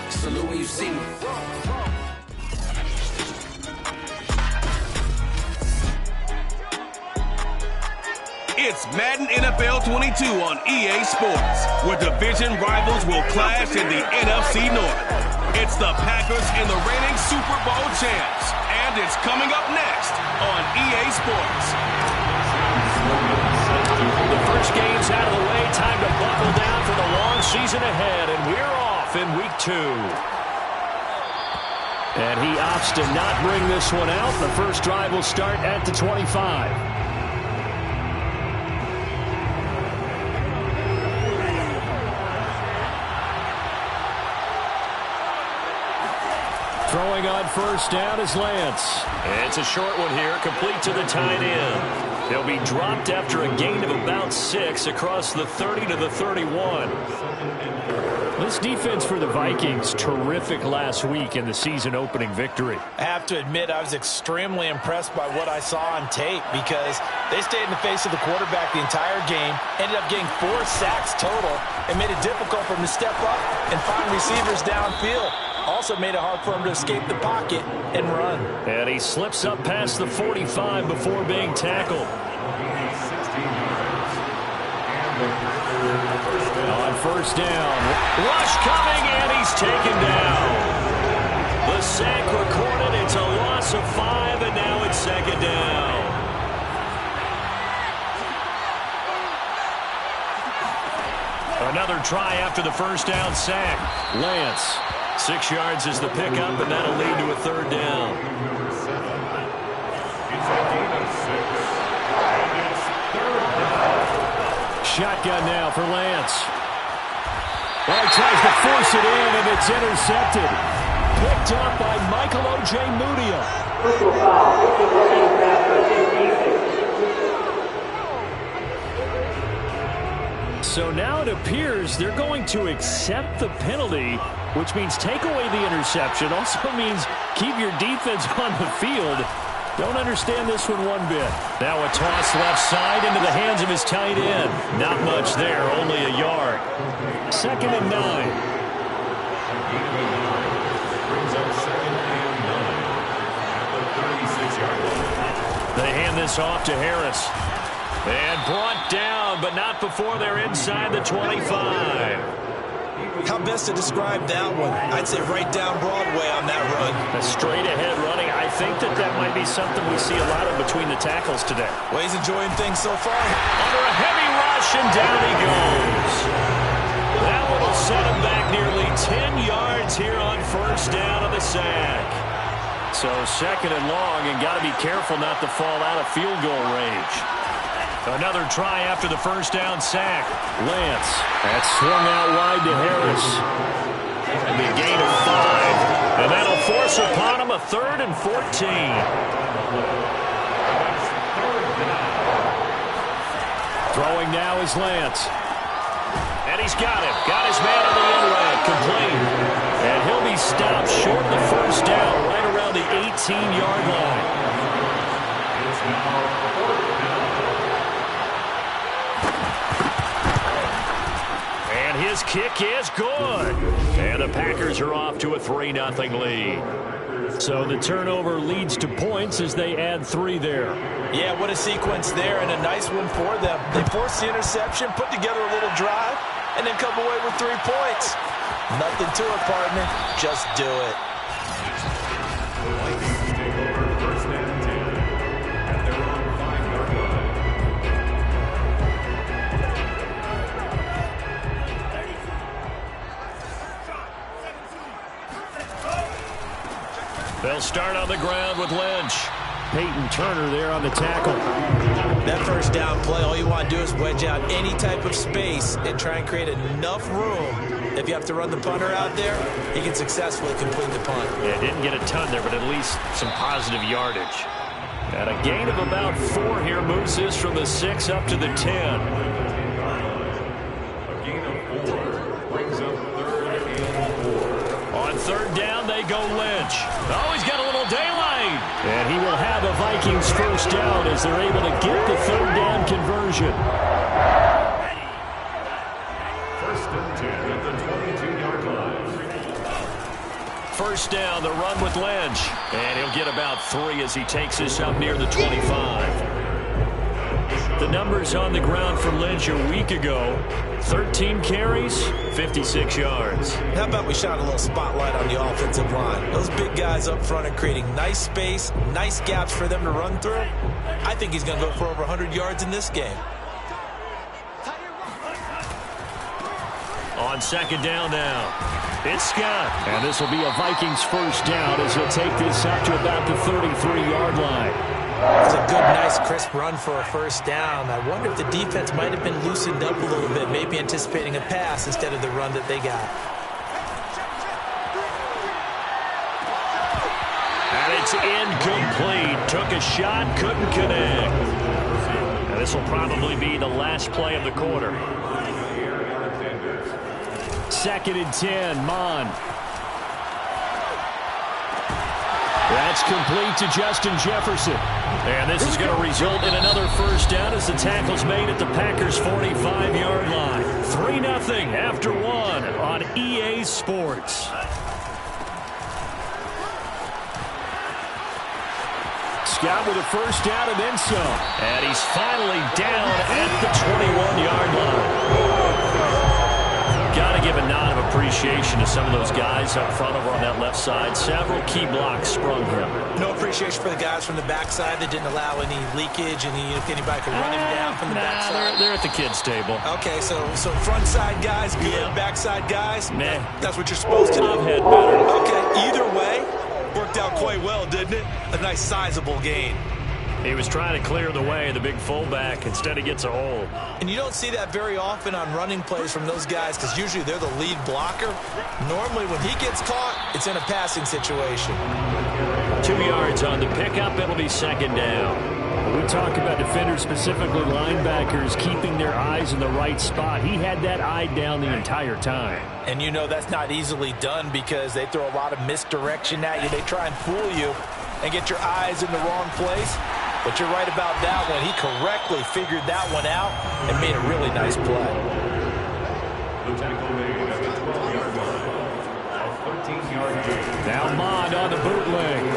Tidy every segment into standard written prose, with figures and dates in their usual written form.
Salute when you see me. It's Madden NFL 22 on EA Sports, where division rivals will clash in the NFC North. It's the Packers and the reigning Super Bowl champs, and it's coming up next on EA Sports. The first game's out of the way. Time to buckle down for the long season ahead, and we're off in week 2. And he opts to not bring this one out. The first drive will start at the 25. Throwing on first down is Lance. It's a short one here, complete to the tight end. They'll be dropped after a gain of about 6 across the 30 to the 31. This defense for the Vikings, terrific last week in the season-opening victory. I have to admit, I was extremely impressed by what I saw on tape because they stayed in the face of the quarterback the entire game, ended up getting 4 sacks total, and made it difficult for him to step up and find receivers downfield. Also made it hard for him to escape the pocket and run. And he slips up past the 45 before being tackled. On first down, rush coming, and he's taken down. The sack recorded. It's a loss of 5, and now it's second down. Another try after the first down sack. Lance. 6 yards is the pickup, and that'll lead to a third down. Shotgun now for Lance. Well, he tries to force it in, and it's intercepted. Picked up by Michael Ojemudia. Personal foul, 15 rushing pass by Tim Easton. So now it appears they're going to accept the penalty, which means take away the interception. Also means keep your defense on the field. Don't understand this one bit. Now a toss left side into the hands of his tight end. Not much there, only a yard. 2nd and 9. They hand this off to Harris. And brought down, but not before they're inside the 25. How best to describe that one? I'd say right down Broadway on that run. A straight-ahead running. I think that might be something we see a lot of between the tackles today. Well, he's enjoying things so far. Under a heavy rush, and down he goes. That one will set him back nearly 10 yards here on first down of the sack. So 2nd and long, and got to be careful not to fall out of field goal range. Another try after the first down sack. Lance. That's swung out wide to Harris. And the gain of 5. And that'll force upon him a 3rd and 14. Throwing now is Lance. And he's got it. Got his man on the end route. Complete. And he'll be stopped short of the first down right around the 18-yard line. His kick is good. And the Packers are off to a 3-0 lead. So the turnover leads to points as they add 3 there. Yeah, what a sequence there, and a nice one for them. They forced the interception, put together a little drive, and then come away with 3 points. Nothing to it, partner. Just do it. They'll start on the ground with Lynch. Peyton Turner there on the tackle. That first down play, all you want to do is wedge out any type of space and try and create enough room. If you have to run the punter out there, he can successfully complete the punt. Yeah, didn't get a ton there, but at least some positive yardage. And a gain of about 4 here moves this from the 6 up to the 10. A gain of 4 brings up 3rd and 4. On 3rd down, they go Lynch. Oh, he's got a little daylight. And he will have a Vikings first down as they're able to get the 3rd down conversion. 1st and 10 at the 22-yard line. first down, the run with Lynch. And he'll get about 3 as he takes this up near the 25. The numbers on the ground for Lynch a week ago: 13 carries, 56 yards. How about we shine a little spotlight on the offensive line? Those big guys up front are creating nice space, nice gaps for them to run through. I think he's going to go for over 100 yards in this game. On second down now, it's Scott. And this will be a Vikings first down as he'll take this up to about the 33-yard line. It's a good, nice, crisp run for a first down. I wonder if the defense might have been loosened up a little bit, maybe anticipating a pass instead of the run that they got. And it's incomplete. Took a shot, couldn't connect. And this will probably be the last play of the quarter. 2nd and 10, Mon. That's complete to Justin Jefferson. And this is going to result in another first down as the tackle's made at the Packers' 45-yard line. 3-0 after 1 on EA Sports. Scott with a first down and then some. And he's finally down at the 21-yard line. Got to give a nod of appreciation to some of those guys up front over on that left side. Several key blocks sprung him. No appreciation for the guys from the backside that didn't allow any leakage, if anybody could run him down from the backside. They're at the kids' table. Okay, so front side guys, good, backside guys. Meh. That's what you're supposed to do. I've had better. Okay, either way, worked out quite well, didn't it? A nice sizable gain. He was trying to clear the way, the big fullback. Instead, he gets a hold. And you don't see that very often on running plays from those guys because usually they're the lead blocker. Normally, when he gets caught, it's in a passing situation. 2 yards on the pickup. It'll be second down. When we talk about defenders, specifically linebackers, keeping their eyes in the right spot. He had that eye down the entire time. And you know that's not easily done because they throw a lot of misdirection at you. They try and fool you and get your eyes in the wrong place. But you're right about that one. He correctly figured that one out and made a really nice play. The tackle made at the 12-yard line. A 13-yard gain. Now Mond on the bootleg.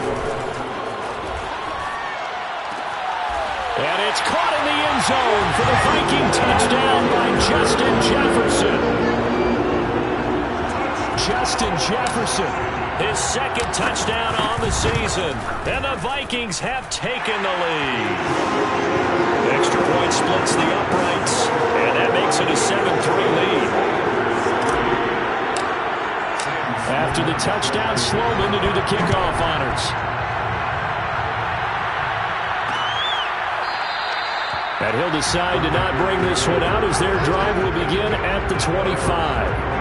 And it's caught in the end zone for the Viking touchdown by Justin Jefferson. Justin Jefferson, his second touchdown on the season. And the Vikings have taken the lead. Extra point splits the uprights. And that makes it a 7-3 lead. After the touchdown, Sloman to do the kickoff honors. And he'll decide to not bring this one out as their drive will begin at the 25.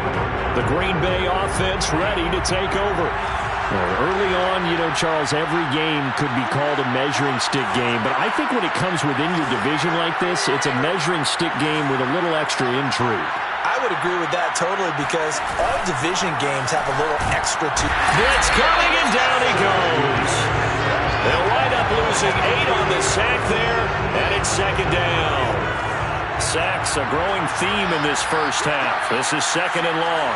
The Green Bay offense ready to take over. Well, early on, Charles, every game could be called a measuring stick game. But I think when it comes within your division like this, it's a measuring stick game with a little extra intrigue. I would agree with that totally because all division games have a little extra to. Blitz coming and down he goes. They'll wind up losing 8 on the sack there, and it's second down. Sacks a growing theme in this first half. This is second and long.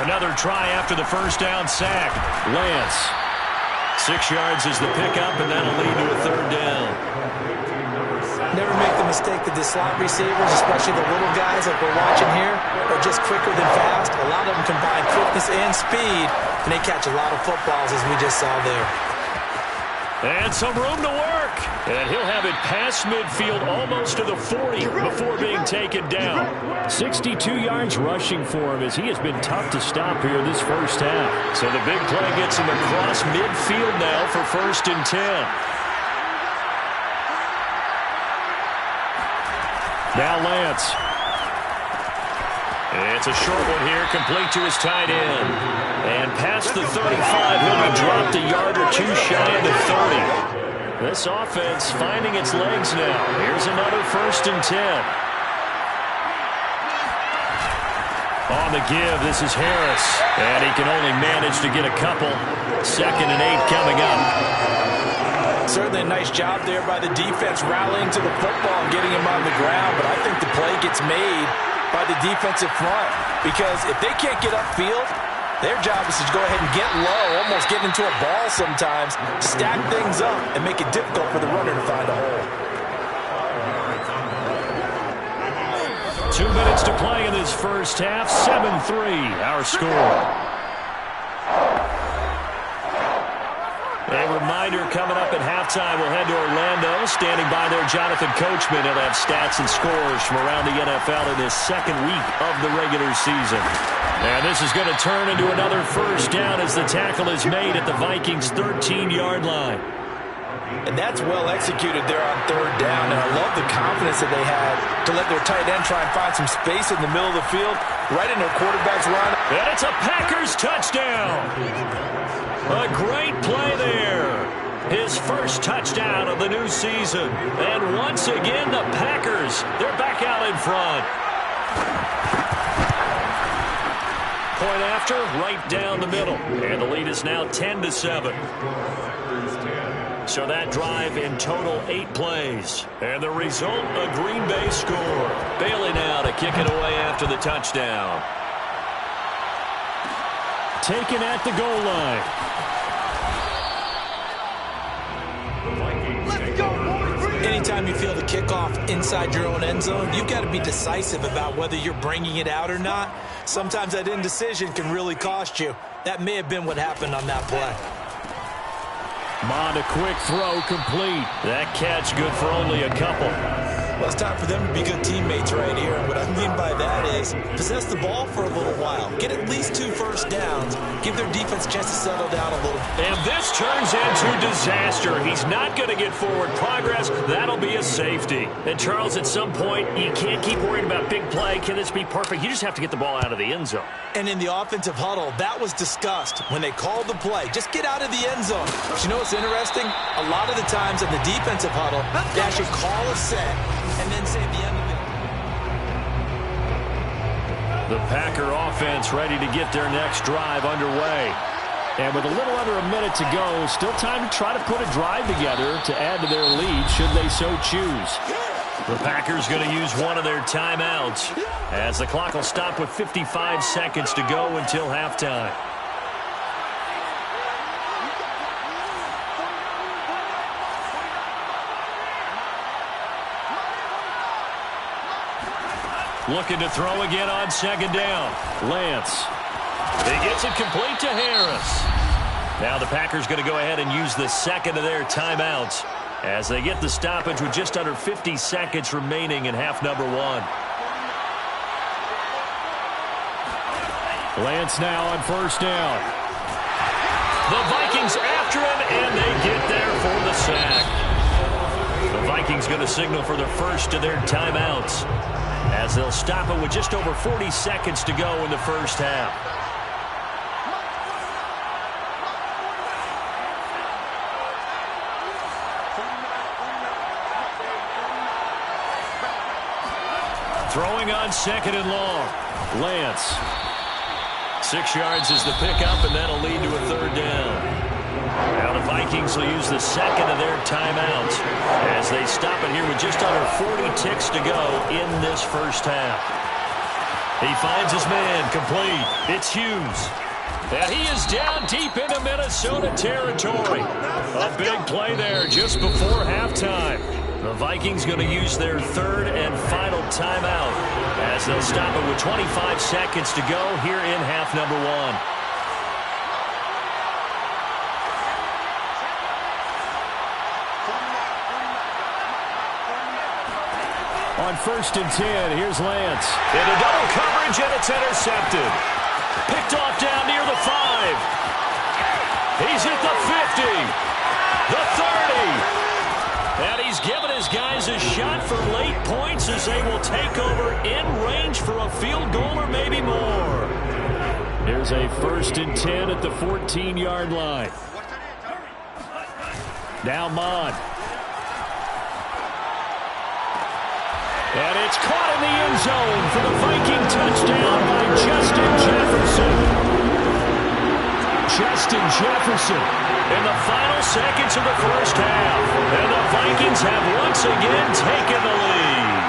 Another try after the first down sack. Lance. 6 yards is the pickup, and that'll lead to a third down. Never make the mistake that the slot receivers, especially the little guys like we're watching here, are just quicker than fast. A lot of them combine quickness and speed, and they catch a lot of footballs as we just saw there. And some room to work. And he'll have it past midfield almost to the 40 before being taken down. 62 yards rushing for him as he has been tough to stop here this first half. So the big play gets him across midfield now for 1st and 10. Now Lance. It's a short one here, complete to his tight end. And past the 35, he'll be dropped a yard or two shy of the 30. This offense finding its legs now. Here's another 1st and 10. On the give, this is Harris. And he can only manage to get a couple. 2nd and 8 coming up. Certainly a nice job there by the defense rallying to the football and getting him on the ground, but I think the play gets made by the defensive front because if they can't get upfield, their job is to go ahead and get low, almost get into a ball sometimes, stack things up, and make it difficult for the runner to find a hole. 2 minutes to play in this first half. 7-3, our score. A reminder coming up at halftime. We'll head to Orlando. Standing by there, Jonathan Coachman. He'll have stats and scores from around the NFL in this second week of the regular season. And this is going to turn into another first down as the tackle is made at the Vikings' 13-yard line. And that's well executed there on third down. And I love the confidence that they had to let their tight end try and find some space in the middle of the field, right in their quarterback's run. And it's a Packers touchdown. A great play there. His first touchdown of the new season. And once again, the Packers, they're back out in front. Point after, right down the middle. And the lead is now 10-7. So that drive in total 8 plays. And the result, a Green Bay score. Bailey now to kick it away after the touchdown. Taken at the goal line. Anytime you feel the kickoff inside your own end zone, you've got to be decisive about whether you're bringing it out or not. Sometimes that indecision can really cost you. That may have been what happened on that play. Mond, a quick throw, complete. That catch good for only a couple. Well, it's time for them to be good teammates right here. And what I mean by that is possess the ball for a little while. Get at least 2 first downs. Give their defense a chance to settle down a little. And this turns into disaster. He's not going to get forward progress. That'll be a safety. And, Charles, at some point, you can't keep worrying about big play. Can this be perfect? You just have to get the ball out of the end zone. And in the offensive huddle, that was discussed when they called the play. Just get out of the end zone. But you know what's interesting? A lot of the times in the defensive huddle, they actually call a set and then say at the end of it. The Packer offense ready to get their next drive underway. And with a little under a minute to go, still time to try to put a drive together to add to their lead should they so choose. The Packers going to use one of their timeouts as the clock will stop with 55 seconds to go until halftime. Looking to throw again on second down. Lance. He gets it complete to Harris. Now the Packers going to go ahead and use the second of their timeouts as they get the stoppage with just under 50 seconds remaining in half number 1. Lance now on first down. The Vikings after him, and they get there for the sack. The Vikings going to signal for the first of their timeouts as they'll stop it with just over 40 seconds to go in the first half. Throwing on second and long. Lance. 6 yards is the pickup, and that'll lead to a third down. Now the Vikings will use the second of their timeouts as they stop it here with just under 40 ticks to go in this first half. He finds his man complete. It's Hughes. And he is down deep into Minnesota territory. A big play there just before halftime. The Vikings going to use their third and final timeout as they'll stop it with 25 seconds to go here in half number 1. On first and 10, here's Lance. Into double coverage, and it's intercepted. Picked off down near the 5. He's at the 50. The 30. And he's given his guys a shot for late points as they will take over in range for a field goal or maybe more. Here's a first and 10 at the 14-yard line. Now Mond. And it's caught in the end zone for the Viking touchdown by Justin Jefferson. Justin Jefferson in the final seconds of the first half. Vikings have once again taken the lead.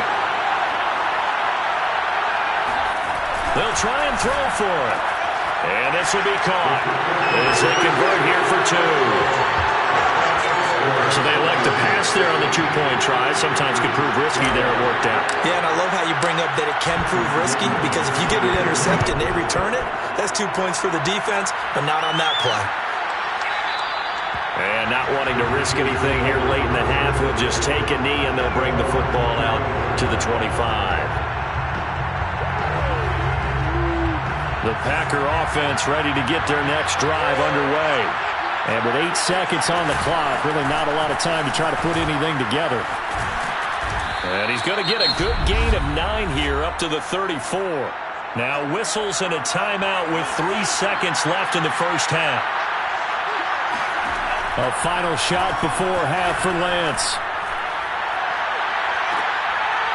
They'll try and throw for it. And this will be caught as they convert here for 2. So they elect to pass there on the 2-point try. Sometimes could prove risky there. It worked out. Yeah, and I love how you bring up that it can prove risky, because if you get it intercepted and they return it, that's 2 points for the defense, but not on that play. And not wanting to risk anything here late in the half, he'll just take a knee and they'll bring the football out to the 25. The Packer offense ready to get their next drive underway. And with 8 seconds on the clock, really not a lot of time to try to put anything together. And he's going to get a good gain of 9 here up to the 34. Now whistles and a timeout with 3 seconds left in the first half. A final shot before half for Lance.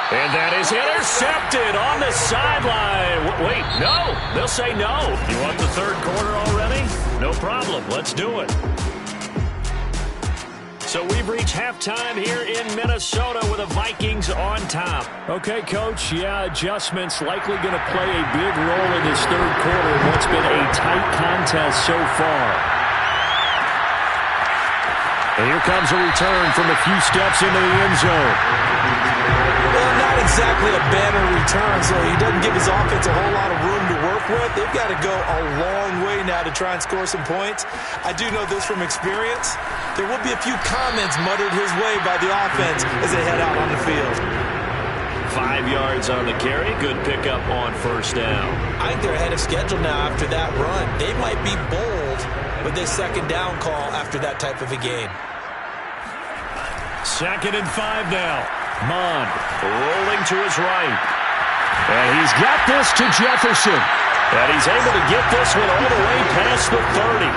And that is intercepted on the sideline. Wait, no. They'll say no. You want the third quarter already? No problem. Let's do it. So we've reached halftime here in Minnesota with the Vikings on top. Okay, Coach. Yeah, adjustments likely going to play a big role in this third quarter in what's been a tight contest so far. And here comes a return from a few steps into the end zone. Well, not exactly a banner return, so he doesn't give his offense a whole lot of room to work with. They've got to go a long way now to try and score some points. I do know this from experience. There will be a few comments muttered his way by the offense as they head out on the field. 5 yards on the carry. Good pickup on first down. I think they're ahead of schedule now after that run. They might be bold with this second down call after that type of a game. 2nd and 5 now. Mond rolling to his right. And he's got this to Jefferson. And he's able to get this one all the way past the 30.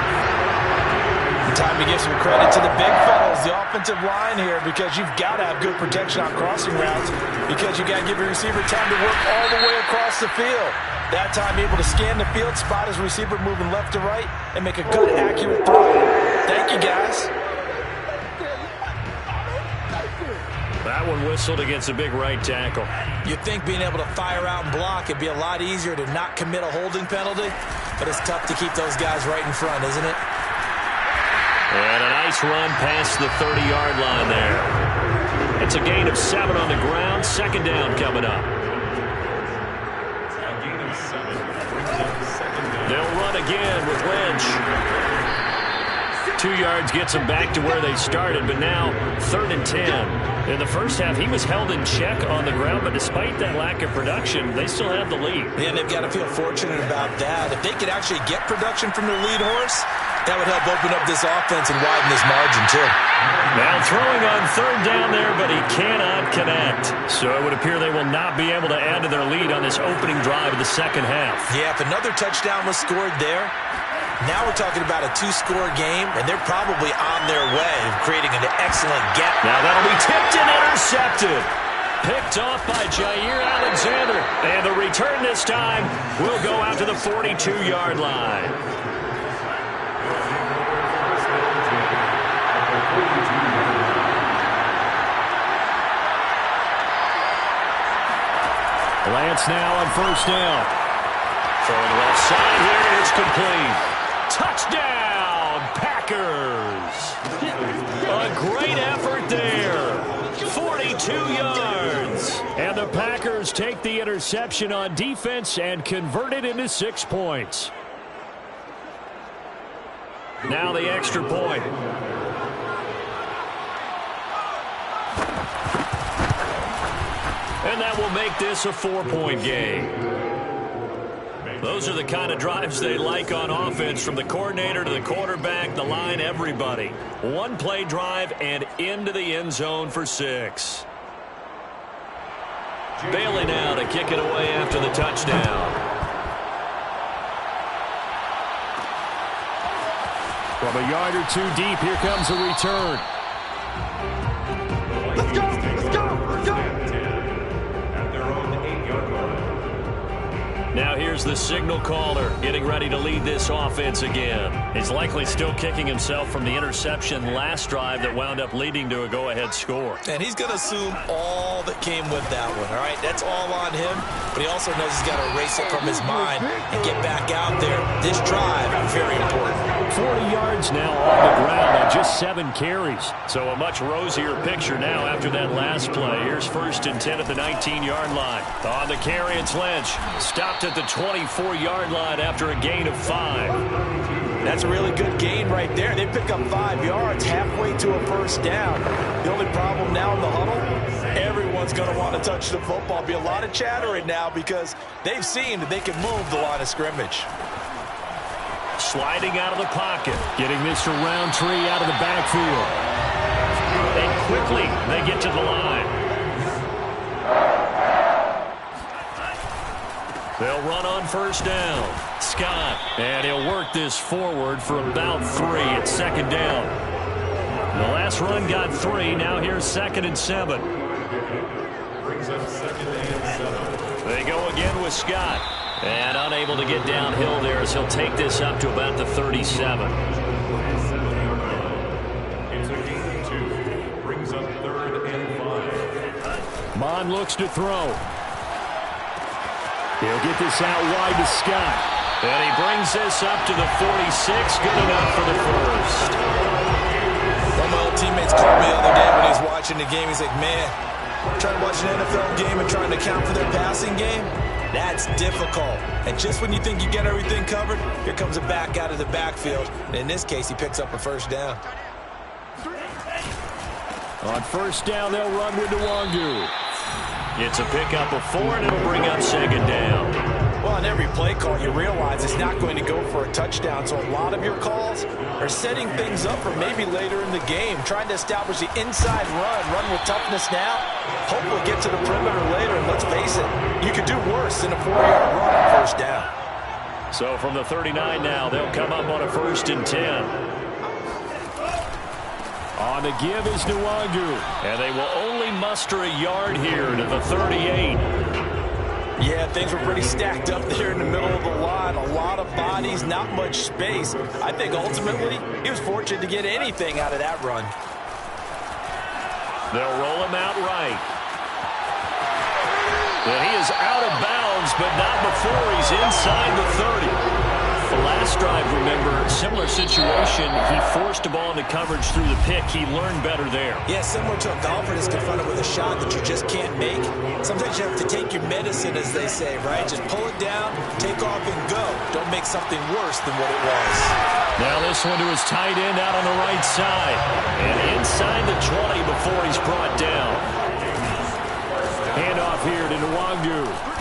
Time to give some credit to the big fellas, the offensive line here, because you've got to have good protection on crossing routes, because you got to give your receiver time to work all the way across the field. That time able to scan the field, spot his receiver moving left to right, and make a good, accurate throw. Thank you, guys. That one whistled against a big right tackle. You'd think being able to fire out and block, it'd be a lot easier to not commit a holding penalty, but it's tough to keep those guys right in front, isn't it? And a nice run past the 30-yard line there. It's a gain of 7 on the ground. 2nd down coming up. They'll run again with Lynch. 2 yards gets them back to where they started, but now 3rd and 10. In the first half, he was held in check on the ground, but despite that lack of production, they still have the lead. Yeah, and they've got to feel fortunate about that. If they could actually get production from their lead horse, that would help open up this offense and widen this margin, too. Now throwing on 3rd down there, but he cannot connect. So it would appear they will not be able to add to their lead on this opening drive of the second half. Yeah, if another touchdown was scored there, now we're talking about a 2-score game, and they're probably on their way of creating an excellent gap. Now that'll be tipped and intercepted. Picked off by Jair Alexander. And the return this time will go out to the 42-yard line. Lance now on 1st down. Throwing left side here, it's complete. Touchdown, Packers. A great effort there. 42 yards. And the Packers take the interception on defense and convert it into 6 points. Now the extra point. And that will make this a 4-point game. Those are the kind of drives they like on offense, from the coordinator to the quarterback, the line, everybody. 1-play drive and into the end zone for 6. Bailey now to kick it away after the touchdown. From a yard or 2 deep, here comes a return. Let's go! Let's go! Let's go! At their own 8-yard line. Now here's there's the signal caller getting ready to lead this offense again. He's likely still kicking himself from the interception last drive that wound up leading to a go-ahead score. And he's going to assume all that came with that one, all right? That's all on him, but he also knows he's got to erase it from his mind and get back out there. This drive, very important. 40 yards now on the ground on just 7 carries. So a much rosier picture now after that last play. Here's 1st and 10 at the 19-yard line. On the carry, it's Lynch. Stopped at the 24-yard line after a gain of 5. That's a really good gain right there. They pick up 5 yards halfway to a first down. The only problem now in the huddle, everyone's going to want to touch the football. Be a lot of chattering now because they've seen that they can move the line of scrimmage. Sliding out of the pocket, getting Mr. Roundtree out of the backfield. And quickly, they get to the line. They'll run on first down. Scott, and he'll work this forward for about 3 at 2nd down. The last run got 3. Now here's 2nd and 7. Brings up 2nd and 7. They go again with Scott. And unable to get downhill there as he'll take this up to about the 37. It's a gain of 2. Brings up 3rd and 5. Mond looks to throw. He'll get this out wide to Scott. And he brings this up to the 46. Good enough for the first. One of my old teammates called me the other day when he was watching the game. He's like, man, trying to watch an NFL game and trying to account for their passing game? That's difficult. And just when you think you get everything covered, here comes a back out of the backfield. And in this case, he picks up a first down. On first down, they'll run with Nwangu. It's a pickup of 4, and it'll bring up 2nd down. Well, on every play call, you realize it's not going to go for a touchdown. So a lot of your calls are setting things up for maybe later in the game, trying to establish the inside run with toughness now, hopefully get to the perimeter later. And let's face it, you could do worse than a 4-yard run on first down. So from the 39 now, they'll come up on a 1st and 10. On the give is Nwangu, and they will only muster a yard here to the 38. Yeah, things were pretty stacked up there in the middle of the line. A lot of bodies, not much space. I think ultimately he was fortunate to get anything out of that run. They'll roll him out right. And he is out of bounds, but not before he's inside the 30. The last drive, remember, similar situation. He forced a ball into coverage through the pick. He learned better there. Yeah, similar to a golfer that's confronted with a shot that you just can't make. Sometimes you have to take your medicine, as they say, right? Just pull it down, take off, and go. Don't make something worse than what it was. Now this one to his tight end out on the right side. And inside the 20 before he's brought down. Handoff here to Nwangu.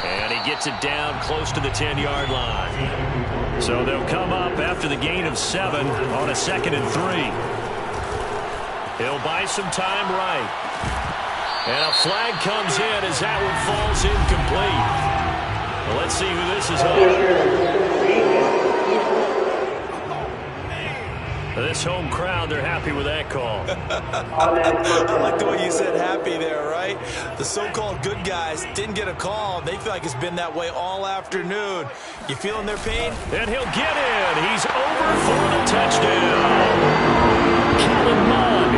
And he gets it down close to the 10-yard line. So they'll come up after the gain of 7 on a 2nd and 3. He'll buy some time right. And a flag comes in as that one falls incomplete. Well, let's see who this is on. This home crowd, they're happy with that call. I like the way you said happy there, right? The so-called good guys didn't get a call. They feel like it's been that way all afternoon. You feeling their pain? And he'll get in. He's over for the touchdown. Kellen Mond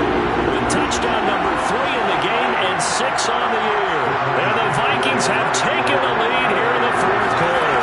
with touchdown number 3 in the game and 6 on the year. And the Vikings have taken the lead here in the 4th quarter.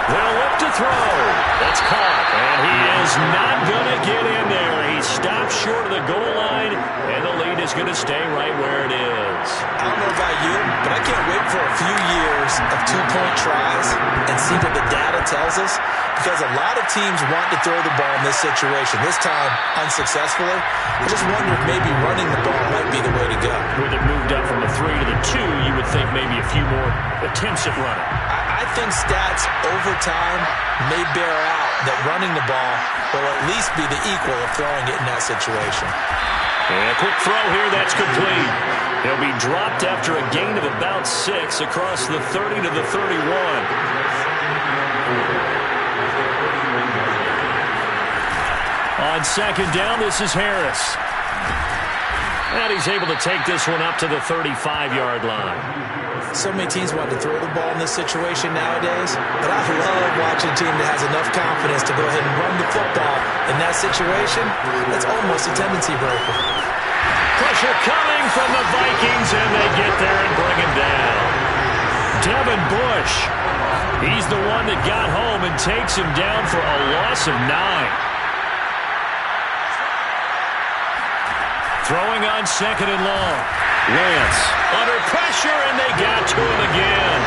They'll look to throw. That's caught. And he is not going to get in there. He stops short of the goal line, and the lead is going to stay right where it is. I don't know about you, but I can't wait for a few years of 2-point tries and see what the data tells us, because a lot of teams want to throw the ball in this situation, this time unsuccessfully. I just wonder if maybe running the ball might be the way to go. With it moved up from the 3 to the 2, you would think maybe a few more attempts at running. I think stats over time may bear out that running the ball will at least be the equal of throwing it in that situation. And a quick throw here, that's complete. He'll be dropped after a gain of about 6 across the 30 to the 31. On 2nd down, this is Harris. And he's able to take this one up to the 35-yard line. So many teams want to throw the ball in this situation nowadays, but I love watching a team that has enough confidence to go ahead and run the football. In that situation, that's almost a tendency breaker. Pressure coming from the Vikings, and they get there and bring him down. Devin Bush, he's the one that got home and takes him down for a loss of 9. Throwing on 2nd and long. Lance under pressure, and they got to him again.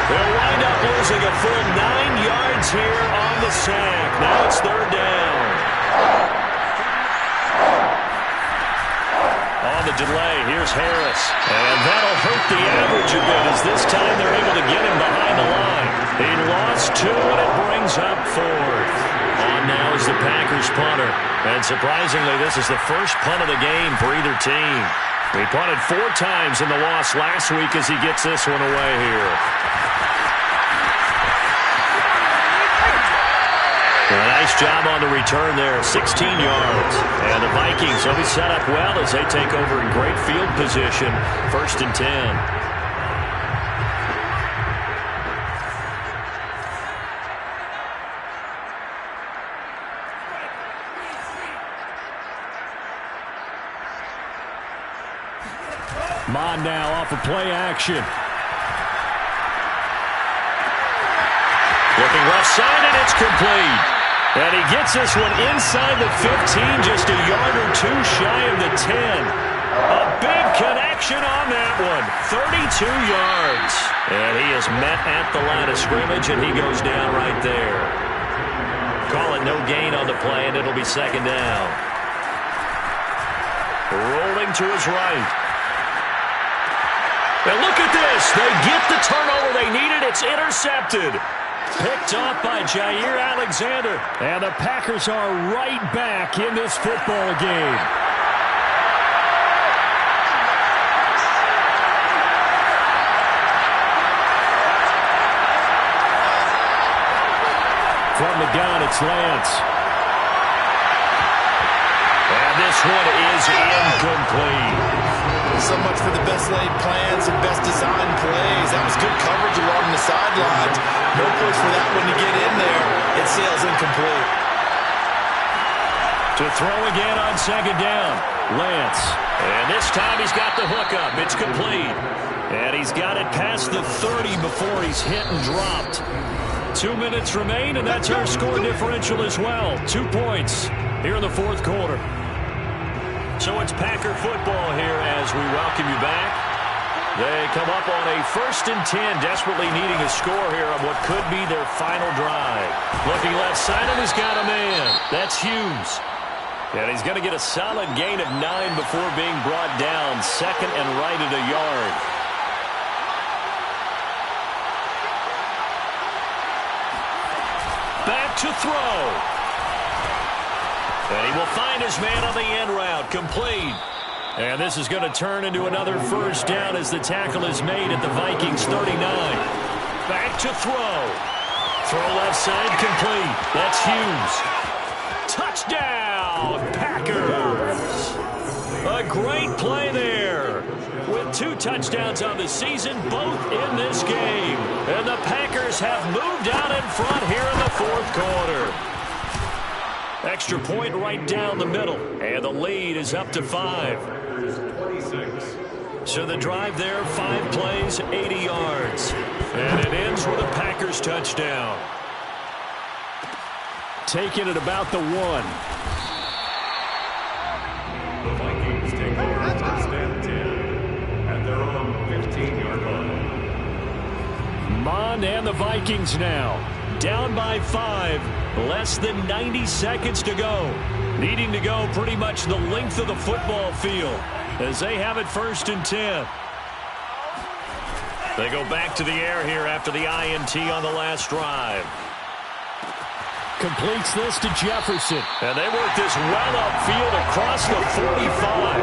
They'll wind up losing a full 9 yards here on the sack. Now it's 3rd down. On the delay, here's Harris. And that'll hurt the average a bit as this time they're able to get him behind the line. He lost 2, and it brings up 4th. On now is the Packers punter. And surprisingly, this is the first punt of the game for either team. He punted 4 times in the loss last week as he gets this one away here. A nice job on the return there, 16 yards. And the Vikings will be set up well as they take over in great field position, 1st and 10. Mond now off of play action. Looking left side, and it's complete. And he gets this one inside the 15, just a yard or 2 shy of the 10. A big connection on that one, 32 yards. And he is met at the line of scrimmage, and he goes down right there. Call it no gain on the play, and it'll be 2nd down. Rolling to his right. And look at this. They get the turnover they needed. It's intercepted. Picked off by Jair Alexander. And the Packers are right back in this football game. From the gun, it's Lance. And this one is incomplete. So much for the best laid plans and best designed plays. That was good coverage along the sidelines. No place for that one to get in there. It sails incomplete. To throw again on 2nd down. Lance. And this time he's got the hookup. It's complete. And he's got it past the 30 before he's hit and dropped. 2 minutes remain, and that's our score differential as well. 2 points here in the 4th quarter. So it's Packer football here as we welcome you back. They come up on a 1st and 10, desperately needing a score here on what could be their final drive. Looking left side, and he's got a man. That's Hughes. And he's going to get a solid gain of 9 before being brought down. 2nd and right at a yard. Back to throw. And he will find his man on the end route, complete. And this is going to turn into another 1st down as the tackle is made at the Vikings 39. Back to throw. Throw left side, complete. That's Hughes. Touchdown, Packers. A great play there. With 2 touchdowns on the season, both in this game. And the Packers have moved out in front here in the 4th quarter. Extra point right down the middle. And the lead is up to 5. So the drive there, 5 plays, 80 yards. And it ends with a Packers touchdown. Taking it about the 1. The Vikings take over 1st and 10 at their own 15-yard line. Mond and the Vikings now. Down by 5. Less than 90 seconds to go. Needing to go pretty much the length of the football field as they have it 1st and 10. They go back to the air here after the INT on the last drive. Completes this to Jefferson. And they work this well upfield across the 45.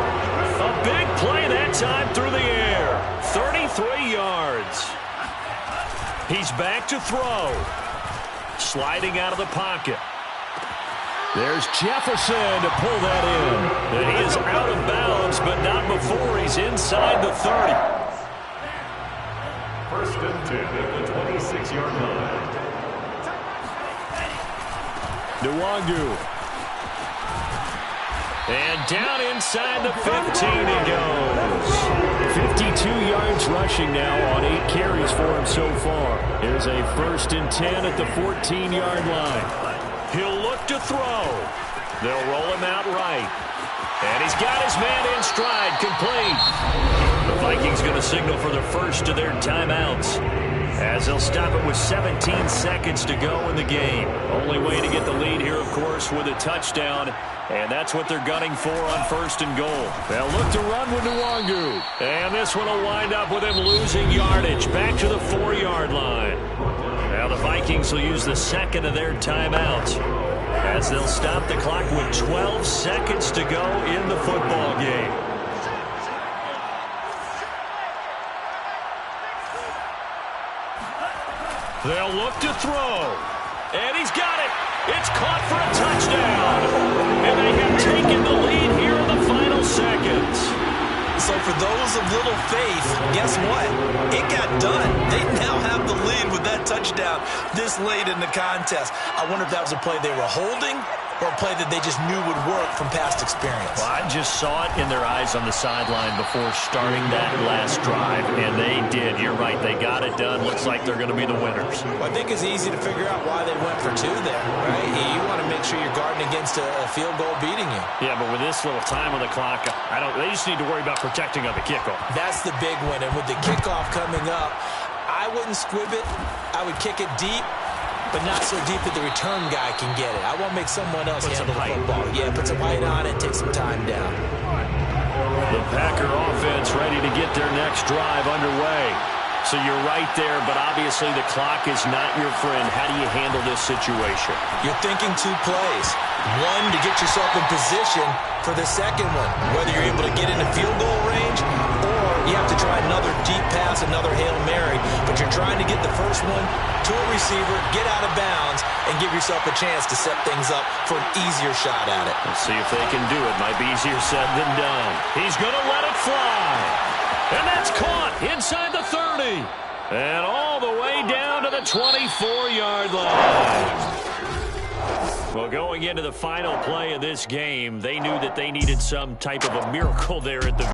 A big play that time through the air. 33 yards. He's back to throw. Sliding out of the pocket. There's Jefferson to pull that in. And he is out of bounds but not before he's inside the 30. First and 10 at the 26-yard line. Nwangu. And down inside the 15 he goes. 52 yards rushing now on 8 carries for him so far. Here's a first and 10 at the 14-yard line. He'll look to throw. They'll roll him out right. And he's got his man in stride, complete. The Vikings going to signal for the first of their timeouts, as they'll stop it with 17 seconds to go in the game. Only way to get the lead here, of course, with a touchdown. And that's what they're gunning for on first and goal. They'll look to run with Nwangu. And this one will wind up with him losing yardage back to the 4-yard line. Now the Vikings will use the second of their timeouts, as they'll stop the clock with 12 seconds to go in the football game. They'll look to throw. And he's got it. It's caught for a touchdown. And they have taken the lead here in the final seconds. So for those of little faith, guess what? It got done. They now have the lead with that touchdown this late in the contest. I wonder if that was a play they were holding or a play that they just knew would work from past experience. Well, I just saw it in their eyes on the sideline before starting that last drive, and they did. You're right. They got it done. Looks like they're going to be the winners. Well, I think it's easy to figure out why they went for 2 there, right? You want to make sure you're guarding against a field goal beating you. Yeah, but with this little time on the clock, they just need to worry about protecting on the kickoff. That's the big one, and with the kickoff coming up, I wouldn't squib it. I would kick it deep, but not so deep that the return guy can get it. I want to make someone else handle the football. Yeah, put some height on it, take some time down. The Packer offense ready to get their next drive underway. So you're right there, but obviously the clock is not your friend. How do you handle this situation? You're thinking 2 plays. One, to get yourself in position for the second one, whether you're able to get into field goal range or you have to try another deep pass, another Hail Mary, but you're trying to get the first one to a receiver, get out of bounds, and give yourself a chance to set things up for an easier shot at it. Let's see if they can do it. Might be easier said than done. He's going to let it fly. And that's caught inside the 30. And all the way down to the 24-yard line. Well, going into the final play of this game, they knew that they needed some type of a miracle there at the